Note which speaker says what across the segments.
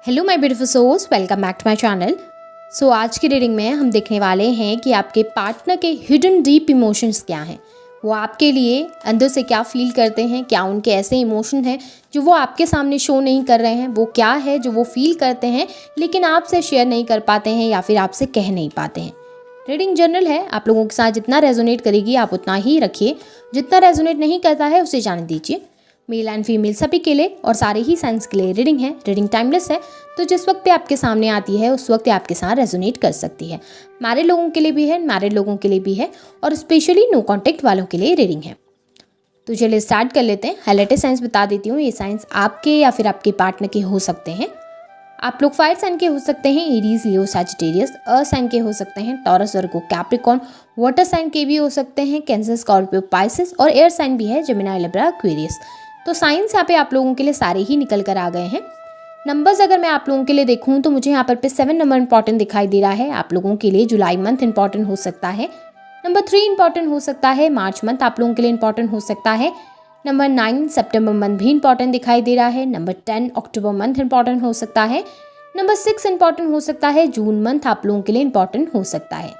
Speaker 1: Hello my beautiful souls, welcome back to my channel. आज की reading में हम देखने वाले हैं कि आपके पार्टनर के हिडन डीप इमोशंस क्या हैं। वो आपके लिए अंदर से क्या फील करते हैं, क्या उनके ऐसे इमोशन हैं जो वो आपके सामने शो नहीं कर रहे हैं, वो क्या है जो वो फील करते हैं लेकिन आपसे शेयर नहीं कर पाते हैं या फिर आपसे कह नहीं पाते हैं। रीडिंग जनरल है, आप लोगों के साथ जितना रेजोनेट करेगी आप उतना ही रखिए, जितना रेजोनेट नहीं करता है उसे जाने दीजिए। मेल एंड फीमेल सभी के लिए और सारे ही साइंस के लिए रीडिंग है। रीडिंग टाइमलेस है, तो जिस वक्त पे आपके सामने आती है उस वक्त आपके साथ रेजोनेट कर सकती है। मैरिड लोगों के लिए भी है, मैरिड लोगों के लिए भी है और स्पेशली नो कॉन्टेक्ट वालों के लिए रीडिंग है। तो चलिए स्टार्ट कर लेते हैं। हाईलाइटेड साइंस बता देती हूँ, ये साइंस आपके या फिर आपके पार्टनर के हो सकते हैं। आप लोग फायर साइन के हो सकते हैं, एरीज, लियो, सैजिटेरियस। अर्थ साइन के हो सकते हैं, टॉरस, वर्गो, कैप्रिकॉर्न। वाटर साइन के भी हो सकते हैं, कैंसर, स्कॉर्पियो, पाइसेस। और एयर साइन भी है, जेमिनी, लिब्रा, एक्वेरियस। तो साइंस यहाँ पे आप लोगों के लिए सारे ही निकल कर आ गए हैं। नंबर्स अगर मैं आप लोगों के लिए देखूँ तो मुझे यहाँ पर 7 नंबर इंपॉर्टेंट दिखाई दे रहा है। आप लोगों के लिए जुलाई मंथ इंपॉर्टेंट हो सकता है। नंबर 3 इंपॉर्टेंट हो सकता है। मार्च मंथ आप लोगों के लिए इंपॉर्टेंट हो सकता है। नंबर 9 सितंबर मंथ भी इंपॉर्टेंट दिखाई दे रहा है। नंबर 10 अक्टूबर मंथ इंपॉर्टेंट हो सकता है। नंबर 6 इंपॉर्टेंट हो सकता है। जून मंथ आप लोगों के लिए इंपॉर्टेंट हो सकता है।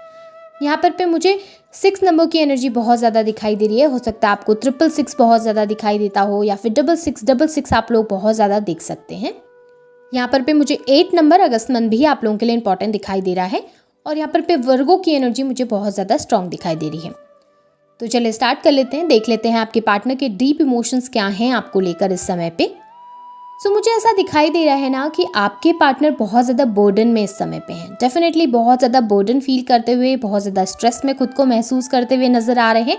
Speaker 1: यहाँ पर मुझे 6 नंबर की एनर्जी बहुत ज़्यादा दिखाई दे रही है। हो सकता है आपको 666 बहुत ज़्यादा दिखाई देता हो या फिर 6666 आप लोग बहुत ज़्यादा देख सकते हैं। यहाँ पर मुझे 8 नंबर अगस्त मंथ भी आप लोगों के लिए इंपॉर्टेंट दिखाई दे रहा है। और यहाँ पर वर्गो की एनर्जी मुझे बहुत ज़्यादा स्ट्रॉन्ग दिखाई दे रही है। तो चलिए स्टार्ट कर लेते हैं, देख लेते हैं आपके पार्टनर के डीप इमोशंस क्या हैं आपको लेकर इस समय पे। मुझे ऐसा दिखाई दे रहा है ना कि आपके पार्टनर बहुत ज़्यादा बर्डन में इस समय पे हैं। डेफिनेटली बहुत ज़्यादा बर्डन फील करते हुए, बहुत ज़्यादा स्ट्रेस में खुद को महसूस करते हुए नज़र आ रहे हैं।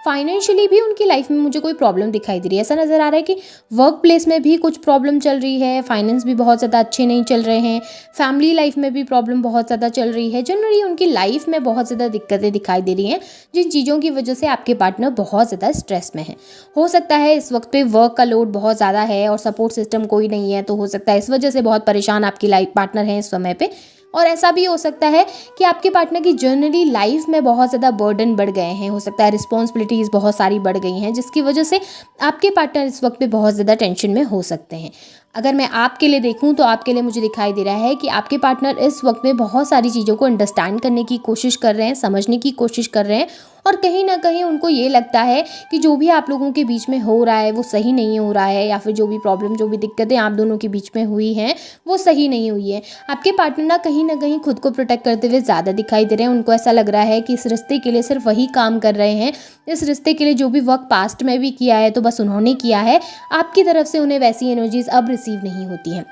Speaker 1: फाइनेंशियली भी उनकी लाइफ में मुझे कोई प्रॉब्लम दिखाई दे रही है। ऐसा नज़र आ रहा है कि वर्क प्लेस में भी कुछ प्रॉब्लम चल रही है, फाइनेंस भी बहुत ज़्यादा अच्छे नहीं चल रहे हैं, फैमिली लाइफ में भी प्रॉब्लम बहुत ज़्यादा चल रही है। जनरली उनकी लाइफ में बहुत ज़्यादा दिक्कतें दिखाई दे रही हैं, जिन चीज़ों की वजह से आपके पार्टनर बहुत ज़्यादा स्ट्रेस में है। हो सकता है इस वक्त पे वर्क का लोड बहुत ज़्यादा है और सपोर्ट सिस्टम कोई नहीं है, तो हो सकता है इस वजह से बहुत परेशान आपकी लाइफ पार्टनर हैं इस समय पे। और ऐसा भी हो सकता है कि आपके पार्टनर की जर्नली लाइफ में बहुत ज़्यादा बर्डन बढ़ गए हैं। हो सकता है रिस्पॉन्सिबिलिटीज़ बहुत सारी बढ़ गई हैं, जिसकी वजह से आपके पार्टनर इस वक्त पे बहुत ज़्यादा टेंशन में हो सकते हैं। अगर मैं आपके लिए देखूं तो आपके लिए मुझे दिखाई दे रहा है कि आपके पार्टनर इस वक्त में बहुत सारी चीज़ों को अंडरस्टैंड करने की कोशिश कर रहे हैं, समझने की कोशिश कर रहे हैं। और कहीं ना कहीं उनको ये लगता है कि जो भी आप लोगों के बीच में हो रहा है वो सही नहीं हो रहा है, या फिर जो भी प्रॉब्लम, जो भी दिक्कतें आप दोनों के बीच में हुई हैं वो सही नहीं हुई है। आपके पार्टनर ना कहीं खुद को प्रोटेक्ट करते हुए ज़्यादा दिखाई दे रहे हैं। उनको ऐसा लग रहा है कि इस रिश्ते के लिए सिर्फ वही काम कर रहे हैं, इस रिश्ते के लिए जो भी वर्क पास्ट में भी किया है तो बस उन्होंने किया है। आपकी तरफ से उन्हें वैसी एनर्जीज अब रिसीव नहीं होती हैं।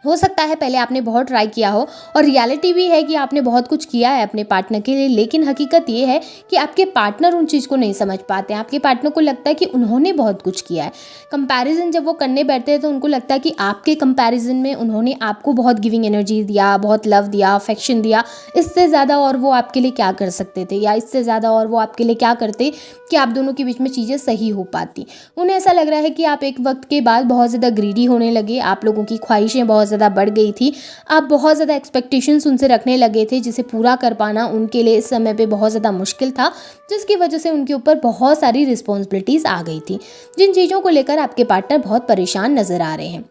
Speaker 1: हो सकता है पहले आपने बहुत ट्राई किया हो और रियलिटी भी है कि आपने बहुत कुछ किया है अपने पार्टनर के लिए, लेकिन हकीकत ये है कि आपके पार्टनर उन चीज़ को नहीं समझ पाते हैं। आपके पार्टनर को लगता है कि उन्होंने बहुत कुछ किया है। कंपैरिजन जब वो करने बैठते हैं तो उनको लगता है कि आपके कंपैरिजन में उन्होंने आपको बहुत गिविंग एनर्जी दिया, बहुत लव दिया, अफेक्शन दिया। इससे ज़्यादा और वो आपके लिए क्या कर सकते थे, या इससे ज़्यादा और वो आपके लिए क्या करते कि आप दोनों के बीच में चीज़ें सही हो पाती। उन्हें ऐसा लग रहा है कि आप एक वक्त के बाद बहुत ज़्यादा ग्रीडी होने लगे, आप लोगों की ख्वाहिशें बहुत ज़्यादा बढ़ गई थी, आप बहुत ज़्यादा एक्सपेक्टेशंस उनसे रखने लगे थे जिसे पूरा कर पाना उनके लिए इस समय पे बहुत ज़्यादा मुश्किल था, जिसकी वजह से उनके ऊपर बहुत सारी रिस्पॉन्सिबिलिटीज़ आ गई थी, जिन चीज़ों को लेकर आपके पार्टनर बहुत परेशान नज़र आ रहे हैं।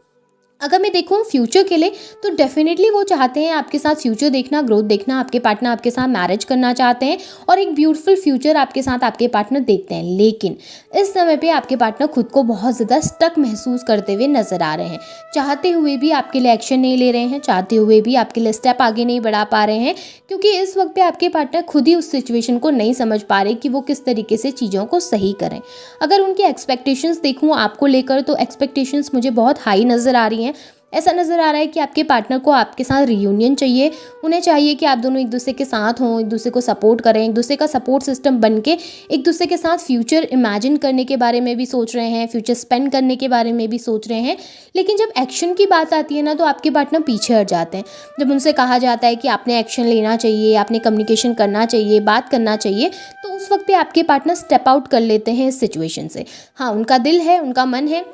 Speaker 1: अगर मैं देखूँ फ्यूचर के लिए तो डेफिनेटली वो चाहते हैं आपके साथ फ्यूचर देखना, ग्रोथ देखना। आपके पार्टनर आपके साथ मैरिज करना चाहते हैं और एक ब्यूटीफुल फ्यूचर आपके साथ आपके पार्टनर देखते हैं। लेकिन इस समय पे आपके पार्टनर खुद को बहुत ज़्यादा स्टक महसूस करते हुए नज़र आ रहे हैं। चाहते हुए भी आपके लिए एक्शन नहीं ले रहे हैं, चाहते हुए भी आपके लिए स्टेप आगे नहीं बढ़ा पा रहे हैं, क्योंकि इस वक्त पे आपके पार्टनर खुद ही उस सिचुएशन को नहीं समझ पा रहे कि वो किस तरीके से चीज़ों को सही करें। अगर उनकी एक्सपेक्टेशंस देखूँ आपको लेकर तो एक्सपेक्टेशंस मुझे बहुत हाई नज़र आ रही हैं। ऐसा नज़र आ रहा है कि आपके पार्टनर को आपके साथ रियूनियन चाहिए। उन्हें चाहिए कि आप दोनों एक दूसरे के साथ हों, एक दूसरे को सपोर्ट करें, एक दूसरे का सपोर्ट सिस्टम बन के एक दूसरे के साथ फ्यूचर इमेजिन करने के बारे में भी सोच रहे हैं, फ्यूचर स्पेंड करने के बारे में भी सोच रहे हैं। लेकिन जब एक्शन की बात आती है ना तो आपके पार्टनर पीछे हट जाते हैं। जब उनसे कहा जाता है कि आपने एक्शन लेना चाहिए, आपने कम्युनिकेशन करना चाहिए, बात करना चाहिए, तो उस वक्त पे आपके पार्टनर स्टेप आउट कर लेते हैं इस सिचुएशन से। हाँ, उनका दिल है, उनका मन है,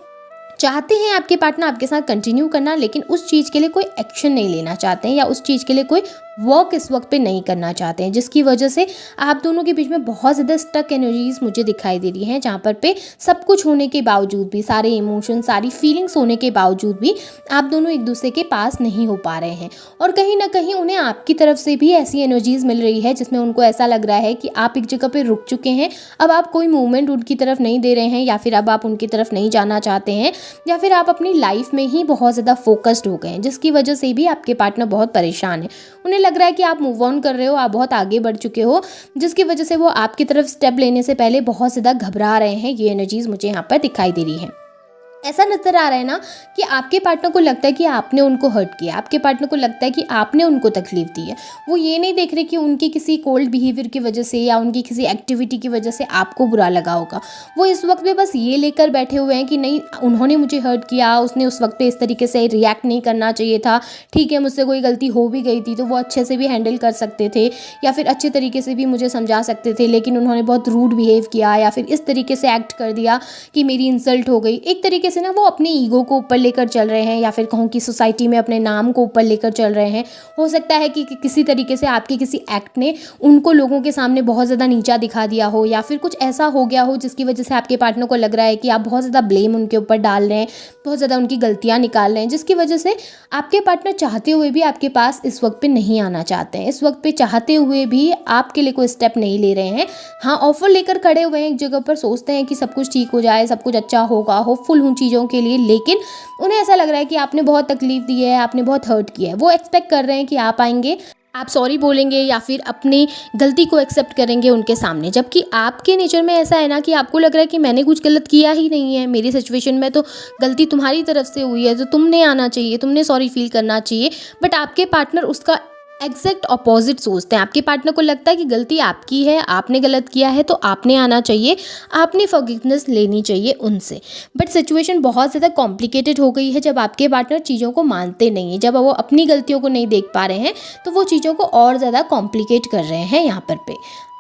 Speaker 1: चाहते हैं आपके पार्टनर आपके साथ कंटिन्यू करना, लेकिन उस चीज़ के लिए कोई एक्शन नहीं लेना चाहते हैं या उस चीज़ के लिए कोई वर्क इस वक्त पे नहीं करना चाहते हैं, जिसकी वजह से आप दोनों के बीच में बहुत ज़्यादा स्टक एनर्जीज मुझे दिखाई दे रही हैं, जहाँ पर सब कुछ होने के बावजूद भी, सारे इमोशन, सारी फीलिंग्स होने के बावजूद भी आप दोनों एक दूसरे के पास नहीं हो पा रहे हैं। और कहीं ना कहीं उन्हें आपकी तरफ से भी ऐसी एनर्जीज मिल रही है जिसमें उनको ऐसा लग रहा है कि आप एक जगह पे रुक चुके हैं, अब आप कोई मूवमेंट उनकी तरफ नहीं दे रहे हैं, या फिर अब आप उनकी तरफ नहीं जाना चाहते हैं, या फिर आप अपनी लाइफ में ही बहुत ज़्यादा फोकस्ड हो गए हैं, जिसकी वजह से भी आपके पार्टनर बहुत परेशान है। उन्हें लग रहा है कि आप मूव ऑन कर रहे हो, आप बहुत आगे बढ़ चुके हो, जिसकी वजह से वो आपकी तरफ स्टेप लेने से पहले बहुत ज़्यादा घबरा रहे हैं। ये एनर्जीज मुझे यहाँ पर दिखाई दे रही है। ऐसा नजर आ रहा है ना कि आपके पार्टनर को लगता है कि आपने उनको हर्ट किया, आपके पार्टनर को लगता है कि आपने उनको तकलीफ दी है। वो ये नहीं देख रहे कि उनके किसी कोल्ड बिहेवियर की वजह से या उनकी किसी एक्टिविटी की वजह से आपको बुरा लगा होगा। वो इस वक्त पे बस ये लेकर बैठे हुए हैं कि नहीं, उन्होंने मुझे हर्ट किया, उसने उस वक्त पे इस तरीके से रिएक्ट नहीं करना चाहिए था, ठीक है मुझसे कोई गलती हो भी गई थी तो वो अच्छे से भी हैंडल कर सकते थे, या फिर अच्छे तरीके से भी मुझे समझा सकते थे, लेकिन उन्होंने बहुत रूड बिहेव किया या फिर इस तरीके से एक्ट कर दिया कि मेरी इंसल्ट हो गई। एक तरीके से ना वो अपने ईगो को ऊपर लेकर चल रहे हैं, या फिर कहूँ कि सोसाइटी में अपने नाम को ऊपर लेकर चल रहे हैं। हो सकता है कि किसी तरीके से आपके किसी एक्ट ने उनको लोगों के सामने बहुत ज़्यादा नीचा दिखा दिया हो, या फिर कुछ ऐसा हो गया हो जिसकी वजह से आपके पार्टनर को लग रहा है कि आप बहुत ज़्यादा ब्लेम उनके ऊपर डाल रहे हैं, बहुत ज़्यादा उनकी गलतियाँ निकाल रहे हैं, जिसकी वजह से आपके पार्टनर चाहते हुए भी आपके पास इस वक्त पे नहीं आना चाहते हैं। इस वक्त पे चाहते हुए भी आपके लिए कोई स्टेप नहीं ले रहे हैं। हाँ, ऑफर लेकर खड़े हुए हैं एक जगह पर, सोचते हैं कि सब कुछ ठीक हो जाए, सब कुछ अच्छा होगा, होपफुल हूँ चीज़ों के लिए, लेकिन उन्हें ऐसा लग रहा है कि आपने बहुत तकलीफ दी है, आपने बहुत हर्ट किया है। वो एक्सपेक्ट कर रहे हैं कि आप आएंगे, आप सॉरी बोलेंगे या फिर अपनी गलती को एक्सेप्ट करेंगे उनके सामने, जबकि आपके नेचर में ऐसा है ना कि आपको लग रहा है कि मैंने कुछ गलत किया ही नहीं है, मेरी सिचुएशन में तो गलती तुम्हारी तरफ से हुई है, तो तुमने आना चाहिए, तुमने सॉरी फील करना चाहिए। बट आपके पार्टनर उसका एग्जैक्ट अपोजिट सोचते हैं। आपके पार्टनर को लगता है कि गलती आपकी है, आपने गलत किया है तो आपने आना चाहिए, आपने फॉरगिवनेस लेनी चाहिए उनसे। बट सिचुएशन बहुत ज़्यादा कॉम्प्लिकेटेड हो गई है जब आपके पार्टनर चीज़ों को मानते नहीं हैं, जब वो अपनी गलतियों को नहीं देख पा रहे हैं, तो वो चीज़ों को और ज़्यादा कॉम्प्लिकेट कर रहे हैं यहाँ पर।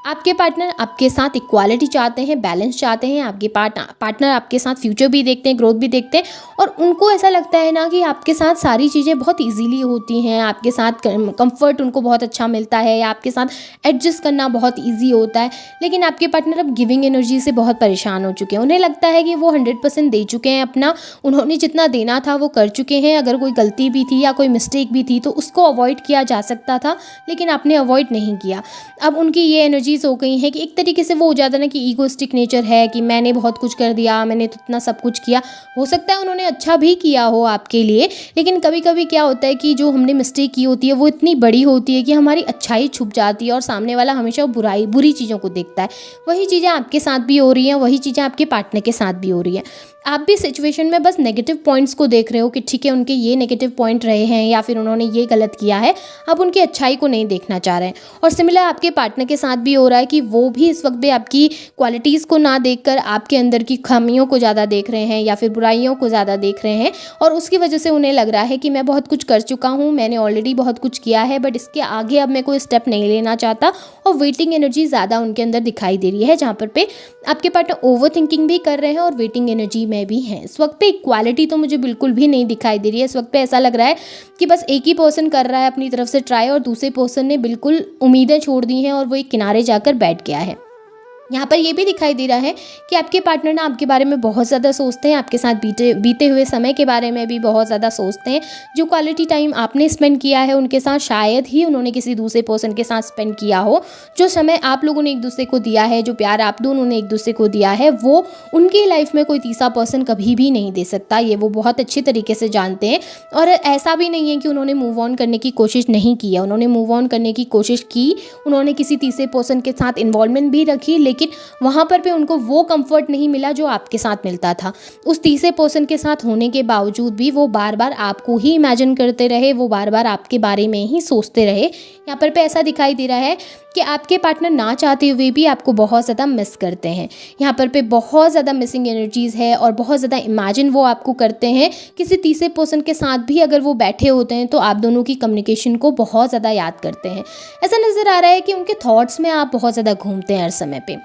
Speaker 1: आपके पार्टनर आपके साथ इक्वालिटी चाहते हैं, बैलेंस चाहते हैं। आपके पार्टनर आपके साथ फ्यूचर भी देखते हैं, ग्रोथ भी देखते हैं, और उनको ऐसा लगता है ना कि आपके साथ सारी चीज़ें बहुत इजीली होती हैं, आपके साथ कंफर्ट उनको बहुत अच्छा मिलता है, या आपके साथ एडजस्ट करना बहुत इजी होता है। लेकिन आपके पार्टनर अब गिविंग एनर्जी से बहुत परेशान हो चुके हैं। उन्हें लगता है कि वो 100% दे चुके हैं अपना, उन्होंने जितना देना था वो कर चुके हैं। अगर कोई गलती भी थी या कोई मिस्टेक भी थी तो उसको अवॉइड किया जा सकता था, लेकिन आपने अवॉइड नहीं किया। अब उनकी ये एनर्जी हो गई है कि एक तरीके से वो हो जाता है ना कि ईगोस्टिक नेचर है कि मैंने बहुत कुछ कर दिया, मैंने तो इतना सब कुछ किया। हो सकता है उन्होंने अच्छा भी किया हो आपके लिए, लेकिन कभी कभी क्या होता है कि जो हमने मिस्टेक की होती है वो इतनी बड़ी होती है कि हमारी अच्छाई छुप जाती है और सामने वाला हमेशा बुरी चीज़ों को देखता है। वही चीज़ें आपके साथ भी हो रही हैं, वही चीज़ें आपके पार्टनर के साथ भी हो रही हैं। आप भी सिचुएशन में बस नेगेटिव पॉइंट्स को देख रहे हो कि ठीक है उनके ये नेगेटिव पॉइंट रहे हैं या फिर उन्होंने ये गलत किया है, आप उनकी अच्छाई को नहीं देखना चाह रहे हैं। और सिमिलर आपके पार्टनर के साथ भी हो रहा है कि वो भी इस वक्त पे आपकी क्वालिटीज़ को ना देखकर आपके अंदर की खामियों को ज़्यादा देख रहे हैं या फिर बुराइयों को ज़्यादा देख रहे हैं, और उसकी वजह से उन्हें लग रहा है कि मैं बहुत कुछ कर चुका हूँ, मैंने ऑलरेडी बहुत कुछ किया है, बट इसके आगे अब मैं कोई स्टेप नहीं लेना चाहता। और वेटिंग एनर्जी ज़्यादा उनके अंदर दिखाई दे रही है, जहाँ पर पे आपके पार्टनर ओवर थिंकिंग भी कर रहे हैं और वेटिंग एनर्जी में भी हैं। इस वक्त पे इक्वालिटी तो मुझे बिल्कुल भी नहीं दिखाई दे रही है। इस वक्त पे ऐसा लग रहा है कि बस एक ही पर्सन कर रहा है अपनी तरफ से ट्राई, और दूसरे पर्सन ने बिल्कुल उम्मीदें छोड़ दी हैं और वो एक किनारे जाकर बैठ गया है। यहाँ पर ये भी दिखाई दे रहा है कि आपके पार्टनर ना आपके बारे में बहुत ज़्यादा सोचते हैं, आपके साथ बीते हुए समय के बारे में भी बहुत ज़्यादा सोचते हैं। जो क्वालिटी टाइम आपने स्पेंड किया है उनके साथ, शायद ही उन्होंने किसी दूसरे पर्सन के साथ स्पेंड किया हो। जो समय आप लोगों ने एक दूसरे को दिया है, जो प्यार आप दोनों ने एक दूसरे को दिया है, वो उनकी लाइफ में कोई तीसरा पर्सन कभी भी नहीं दे सकता। ये वो बहुत अच्छी तरीके से जानते हैं। और ऐसा भी नहीं है कि उन्होंने मूव ऑन करने की कोशिश नहीं की है, उन्होंने मूव ऑन करने की कोशिश की, उन्होंने किसी तीसरे पर्सन के साथ इन्वॉल्वमेंट भी रखी, लेकिन वहाँ पर भी उनको वो कंफर्ट नहीं मिला जो आपके साथ मिलता था। उस तीसरे पर्सन के साथ होने के बावजूद भी वो बार बार आपको ही इमेजिन करते रहे, वो बार बार आपके बारे में ही सोचते रहे। यहाँ पर पे ऐसा दिखाई दे रहा है कि आपके पार्टनर ना चाहते हुए भी आपको बहुत ज़्यादा मिस करते हैं। यहाँ पर पे बहुत ज़्यादा मिसिंग एनर्जीज़ है और बहुत ज़्यादा इमेजिन वो आपको करते हैं। किसी तीसरे पर्सन के साथ भी अगर वो बैठे होते हैं तो आप दोनों की कम्युनिकेशन को बहुत ज़्यादा याद करते हैं। ऐसा नज़र आ रहा है कि उनके थॉट्स में आप बहुत ज़्यादा घूमते हैं हर समय पे।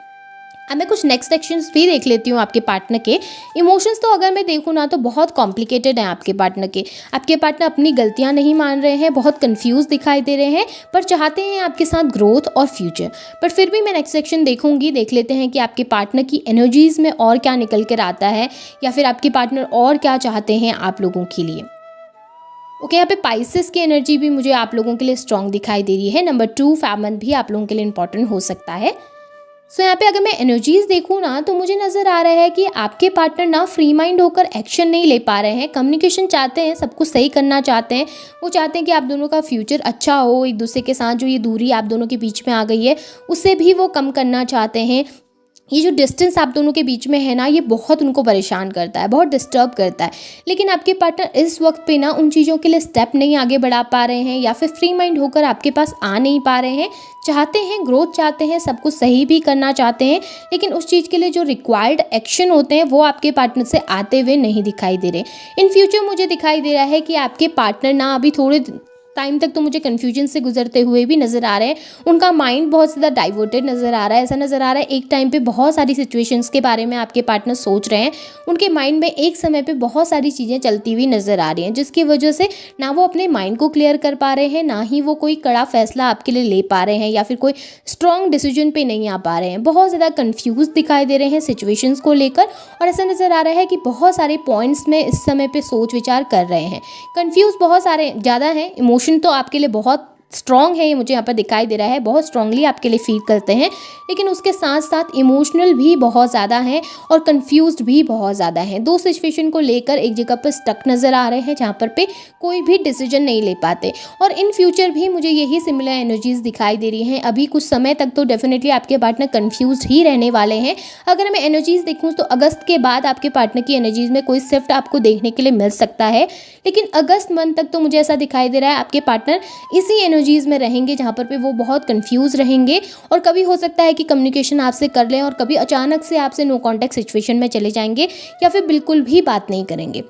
Speaker 1: अब मैं कुछ नेक्स्ट एक्शंस भी देख लेती हूँ आपके पार्टनर के। इमोशंस तो अगर मैं देखूँ ना तो बहुत कॉम्प्लिकेटेड हैं आपके पार्टनर के। आपके पार्टनर अपनी गलतियाँ नहीं मान रहे हैं, बहुत कंफ्यूज दिखाई दे रहे हैं, पर चाहते हैं आपके साथ ग्रोथ और फ्यूचर। पर फिर भी मैं नेक्स्ट सेक्शन देखूंगी, देख लेते हैं कि आपके पार्टनर की एनर्जीज़ में और क्या निकल कर आता है, या फिर आपके पार्टनर और क्या चाहते हैं आप लोगों के लिए। ओके, यहाँ पे पाइसेस की एनर्जी भी मुझे आप लोगों के लिए स्ट्रॉन्ग दिखाई दे रही है। नंबर 2 फैमिली भी आप लोगों के लिए इंपॉर्टेंट हो सकता है। सो यहाँ पे अगर मैं एनर्जीज देखूँ ना तो मुझे नज़र आ रहा है कि आपके पार्टनर ना फ्री माइंड होकर एक्शन नहीं ले पा रहे हैं। कम्युनिकेशन चाहते हैं, सब कुछ सही करना चाहते हैं, वो चाहते हैं कि आप दोनों का फ्यूचर अच्छा हो, एक दूसरे के साथ जो ये दूरी आप दोनों के बीच में आ गई है उसे भी वो कम करना चाहते हैं। ये जो डिस्टेंस आप दोनों के बीच में है ना, ये बहुत उनको परेशान करता है, बहुत डिस्टर्ब करता है। लेकिन आपके पार्टनर इस वक्त पे ना उन चीज़ों के लिए स्टेप नहीं आगे बढ़ा पा रहे हैं, या फिर फ्री माइंड होकर आपके पास आ नहीं पा रहे हैं। चाहते हैं ग्रोथ, चाहते हैं सब कुछ सही भी करना चाहते हैं, लेकिन उस चीज़ के लिए जो रिक्वायर्ड एक्शन होते हैं वो आपके पार्टनर से आते हुए नहीं दिखाई दे रहे। इन फ्यूचर मुझे दिखाई दे रहा है कि आपके पार्टनर ना अभी थोड़े टाइम तक तो मुझे कन्फ्यूजन से गुजरते हुए भी नज़र आ रहे हैं। उनका माइंड बहुत ज़्यादा डाइवर्टेड नज़र आ रहा है। ऐसा नज़र आ रहा है एक टाइम पे बहुत सारी सिचुएशंस के बारे में आपके पार्टनर सोच रहे हैं। उनके माइंड में एक समय पे बहुत सारी चीज़ें चलती हुई नज़र आ रही हैं, जिसकी वजह से ना वो अपने माइंड को क्लियर कर पा रहे हैं, ना ही वो कोई कड़ा फैसला आपके लिए ले पा रहे हैं, या फिर कोई स्ट्रॉन्ग डिसीजन पे नहीं आ पा रहे हैं। बहुत ज़्यादा कन्फ्यूज दिखाई दे रहे हैं सिचुएशंस को लेकर, और ऐसा नज़र आ रहा है कि बहुत सारे पॉइंट्स में इस समय पे सोच विचार कर रहे हैं। कन्फ्यूज बहुत सारे ज़्यादा हैं। इमोशन तो आपके लिए बहुत स्ट्रॉन्ग है, ये मुझे यहाँ पर दिखाई दे रहा है, बहुत स्ट्रांगली आपके लिए फील करते हैं, लेकिन उसके साथ साथ इमोशनल भी बहुत ज़्यादा हैं और कंफ्यूज्ड भी बहुत ज़्यादा हैं। दो सिचुएशन को लेकर एक जगह पर स्टक नज़र आ रहे हैं, जहाँ पर कोई भी डिसीजन नहीं ले पाते। और इन फ्यूचर भी मुझे यही सिमिलर एनर्जीज दिखाई दे रही हैं। अभी कुछ समय तक तो डेफिनेटली आपके पार्टनर कंफ्यूज्ड ही रहने वाले हैं। अगर मैं एनर्जीज देखूँ तो अगस्त के बाद आपके पार्टनर की एनर्जीज में कोई शिफ्ट आपको देखने के लिए मिल सकता है, लेकिन अगस्त मंथ तक तो मुझे ऐसा दिखाई दे रहा है आपके पार्टनर इसी एनर्जीज में रहेंगे, जहाँ पर वो बहुत कंफ्यूज रहेंगे। और कभी हो सकता है कि कम्युनिकेशन आपसे कर लें, और कभी अचानक से आपसे नो कॉन्टैक्ट सिचुएशन में चले जाएंगे, या फिर बिल्कुल भी बात नहीं करेंगे।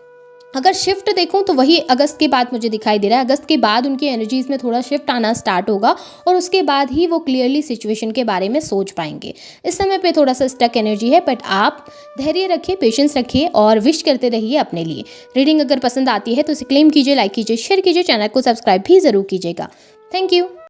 Speaker 1: अगर शिफ्ट देखूं तो वही अगस्त के बाद मुझे दिखाई दे रहा है। अगस्त के बाद उनकी एनर्जीज में थोड़ा शिफ्ट आना स्टार्ट होगा, और उसके बाद ही वो क्लियरली सिचुएशन के बारे में सोच पाएंगे। इस समय पे थोड़ा सा स्टक एनर्जी है, बट आप धैर्य रखिए, पेशेंस रखिए और विश करते रहिए अपने लिए। रीडिंग अगर पसंद आती है तो इसे क्लेम कीजिए, लाइक कीजिए, शेयर कीजिए, चैनल को सब्सक्राइब भी ज़रूर कीजिएगा। Thank you.